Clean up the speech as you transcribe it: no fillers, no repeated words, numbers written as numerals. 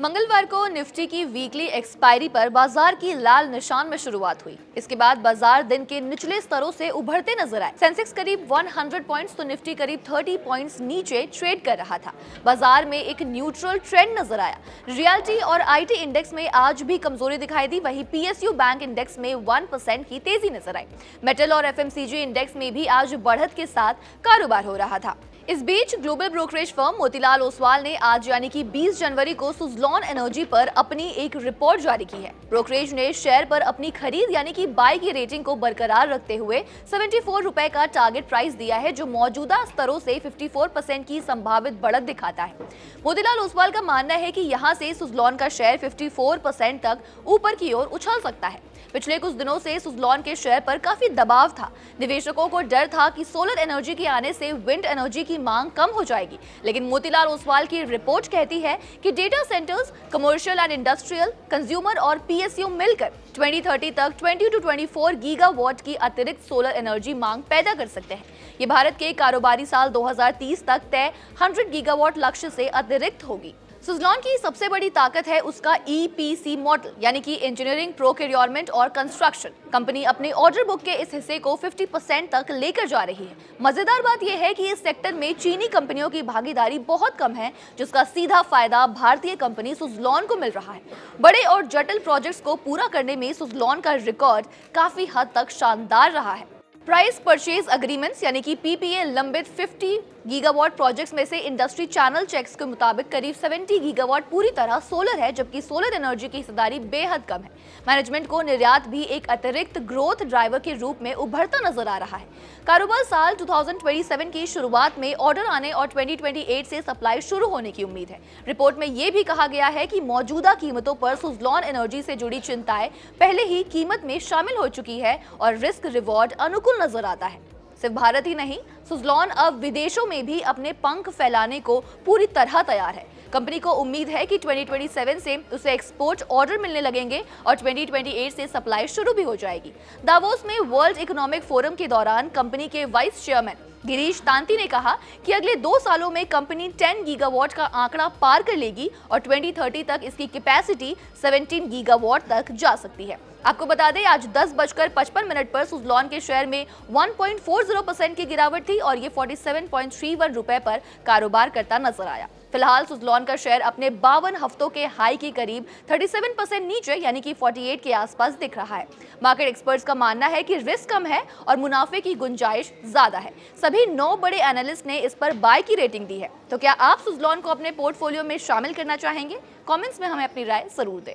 मंगलवार को निफ्टी की वीकली एक्सपायरी पर बाजार की लाल निशान में शुरुआत हुई। इसके बाद बाजार दिन के निचले स्तरों से उभरते नजर आए। सेंसेक्स करीब 100 पॉइंट्स तो निफ्टी करीब 30 पॉइंट्स नीचे ट्रेड कर रहा था। बाजार में एक न्यूट्रल ट्रेंड नजर आया। रियल्टी और आईटी इंडेक्स में आज भी कमजोरी दिखाई दी। वहीं पीएसयू बैंक इंडेक्स में 1% की तेजी नजर आई। मेटल और एफएमसीजी इंडेक्स में भी आज बढ़त के साथ कारोबार हो रहा था। इस बीच global brokerage firm Motilal Oswal ने आज यानी कि 20 जनवरी को सुज़लॉन एनर्जी पर अपनी एक रिपोर्ट जारी की है। ब्रोकरेज ने शेयर पर अपनी खरीद यानी कि बाय की रेटिंग को बरकरार रखते हुए 74 रुपए का टारगेट प्राइस दिया है, जो मौजूदा स्तरों से 54% की संभावित बढ़त दिखाता है। मोतीलाल ओसवाल का मानना है कि यहां से सुज़लॉन का शेयर 54% तक ऊपर की ओर उछल सकता है। पिछले कुछ दिनों से सुज़लॉन के शेयर पर काफी दबाव था। निवेशकों को डर था कि सोलर एनर्जी के आने से विंड एनर्जी की मांग कम हो जाएगी, लेकिन मोतीलाल ओसवाल की रिपोर्ट कहती है कि data centres, commercial and industrial, consumer और पीएसयू मिलकर 2030 तक 20 to 24 गीगावाट की अतिरिक्त सोलर एनर्जी मांग पैदा कर सकते हैं। ये भारत के कारोबारी साल 2030 तक तय 100 गीगावाट लक्ष्य से अतिरिक्त होगी। सुज़लॉन की सबसे बड़ी ताकत है उसका ईपीसी मॉडल यानी कि इंजीनियरिंग, प्रोक्योरमेंट और कंस्ट्रक्शन। कंपनी अपने ऑर्डर बुक के इस हिस्से को 50% तक लेकर जा रही है। मजेदार बात यह है कि इस सेक्टर में चीनी कंपनियों की भागीदारी बहुत कम है, जिसका सीधा फायदा भारतीय कंपनी सुज़लॉन को मिल रहा है। बड़े और जटिल प्रोजेक्ट्स को पूरा करने में सुज़लॉन का रिकॉर्ड काफी हद तक शानदार रहा है। प्राइस परचेज अग्रीमेंट्स यानी कि पीपीए लंबित 50 गीगावाट प्रोजेक्ट्स में से इंडस्ट्री चैनल चेक्स के मुताबिक करीब 70 गीगावाट पूरी तरह सोलर है, जबकि सोलर एनर्जी की हिस्सेदारी बेहद कम है। मैनेजमेंट को निर्यात भी एक अतिरिक्त ग्रोथ ड्राइवर के रूप में उभरता नजर आ रहा है। कारोबार साल 2027 की शुरुआत में ऑर्डर आने और 2028 से सप्लाई शुरू होने की उम्मीद है। रिपोर्ट में यह भी कहा गया है कि मौजूदा कीमतों पर सुज़लॉन एनर्जी से जुड़ी चिंताएं पहले ही कीमत में शामिल हो चुकी है और रिस्क रिवॉर्ड अनुकूल नजर आता है। सिर्फ भारत ही नहीं, सुज़लॉन अब विदेशों में भी अपने पंख फैलाने को पूरी तरह तैयार है। कंपनी को उम्मीद है कि 2027 से उसे एक्सपोर्ट ऑर्डर मिलने लगेंगे और 2028 से सप्लाई शुरू भी हो जाएगी। दावोस में वर्ल्ड इकोनॉमिक फोरम के दौरान कंपनी के वाइस चेयरमैन गिरीश तांती ने कहा कि अगले 2 सालों में कंपनी 10 गीगावाट का आंकड़ा पार कर लेगी और 2030 तक इसकी कैपेसिटी 17 गीगावाट तक जा सकती है। आपको बता दें, आज 10:55 पर सुज़लॉन के शेयर में 1.40% की गिरावट थी और ये 47.31 रुपए पर कारोबार करता नजर आया। फिलहाल सुज़लॉन का शेयर अपने 52 हफ्तों के हाई के करीब 37% नीचे यानी कि 48 के आसपास दिख रहा है। मार्केट एक्सपर्ट्स का मानना है कि रिस्क कम है और मुनाफे की गुंजाइश ज्यादा है। सभी 9 बड़े एनालिस्ट ने इस पर बाय की रेटिंग दी है। तो क्या आप सुज़लॉन को अपने पोर्टफोलियो में शामिल करना चाहेंगे? कमेंट्स में हमें अपनी राय जरूर दें।